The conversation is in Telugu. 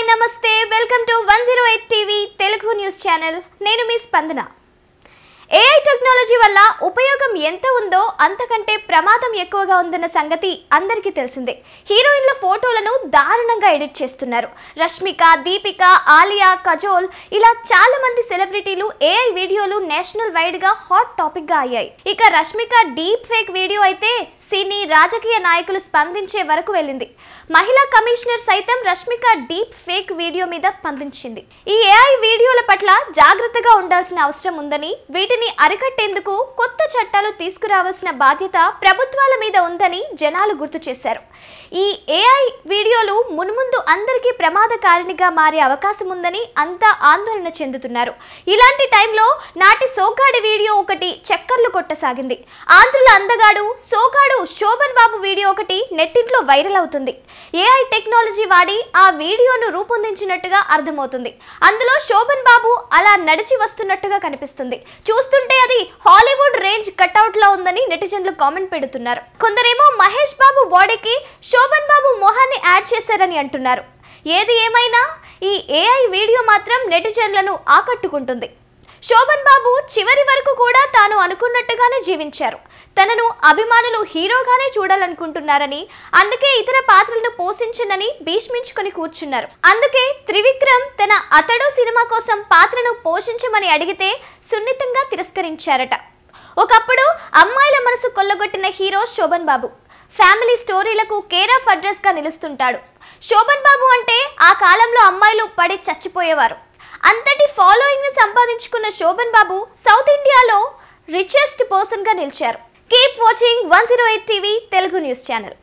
హాయ్ నమస్తే welcome to 108 TV Telugu news channel. నేను మీ స్పందన. ఏఐ టెక్నాలజీ వల్ల ఉపయోగం ఎంత ఉందో అంతకంటే ప్రమాదం ఎక్కువగా ఉందన్న సంగతి అందరికీ తెలిసిందే. హీరోయిన్ల ఫోటోలను దారుణంగా ఎడిట్ చేస్తున్నారు. రష్మిక, దీపిక, ఆలియా, కజోల్ ఇలా చాలా మంది సెలబ్రిటీలు ఏఐ వీడియోలు నేషనల్ వైడ్ గా హాట్ టాపిక్ గా అయ్యాయి. ఇక రష్మిక డీప్ ఫేక్ వీడియో అయితే సినీ రాజకీయ నాయకులు స్పందించే వరకు వెళ్ళింది. మహిళా కమిషనర్ సైతం రష్మిక డీప్ ఫేక్ వీడియో మీద స్పందించింది. ఈ ఏఐ వీడియోల పట్ల జాగ్రత్తగా ఉండాల్సిన అవసరం ఉందని, వీటిని అరికట్టేందుకు కొత్త చట్టాలు తీసుకురావాల్సిన బాధ్యత ప్రభుత్వాల మీద ఉందని జనాలు గుర్తు చేశారు. ఈ ఏఐ వీడియోలు మున్ముందు అందరికీ ప్రమాదకారిణిగా మారే అవకాశం ఉందని అంతా ఆందోళన చెందుతున్నారు. ఇలాంటి టైంలో నాటి సోగ్గాడి వీడియో ఒకటి చక్కర్లు కొట్టసాగింది. ఆంధ్రుల అందగాడు సోగ్గాడు శోభన్ బాబు వీడియో ఒకటి నెట్టింట్లో వైరల్ అవుతుంది. ఏఐ టెక్నాలజీ వాడి ఆ వీడియోను రూపొందించినట్టుగా అర్థమవుతుంది. అందులో శోభన్ బాబు అలా నడిచి వస్తున్నట్టుగా కనిపిస్తుంది. చూస్తుంటే అది హాలీవుడ్ రేంజ్ కట్అవుట్ లా ఉందని నెటిజన్లు కామెంట్ పెడుతున్నారు. కొందరేమో మహేష్ బాబు బాడీకి శోభన్ బాబు మొహాన్ని యాడ్ చేశారని అంటున్నారు. ఏది ఏమైనా ఈ ఏఐ వీడియో మాత్రం నెటిజన్లను ఆకట్టుకుంటుంది. శోభన్ బాబు చివరి వరకు కూడా తాను అనుకున్నట్టుగానే జీవించారు. తనను అభిమానులు హీరోగానే చూడాలనుకుంటున్నారని, అందుకే ఇతర పాత్రలను పోషించనని భీష్మించుకొని కూర్చున్నారు. అందుకే త్రివిక్రమ్ తన అతడు సినిమా కోసం పాత్రను పోషించమని అడిగితే సున్నితంగా తిరస్కరించారట. ఒకప్పుడు అమ్మాయిల మనసు కొల్లగొట్టిన హీరో శోభన్ బాబు. ఫ్యామిలీ స్టోరీలకు కేర్ ఆఫ్ అడ్రస్ గా నిలుస్తుంటాడు. శోభన్ బాబు అంటే ఆ కాలంలో అమ్మాయిలు పడి చచ్చిపోయేవారు. అంతటి ఫాలోయింగ్ ని సంపాదించుకున్న శోభన్ బాబు సౌత్ ఇండియాలో రిచెస్ట్ పర్సన్ గా నిలిచారు. Keep watching 108 TV Telugu news channel.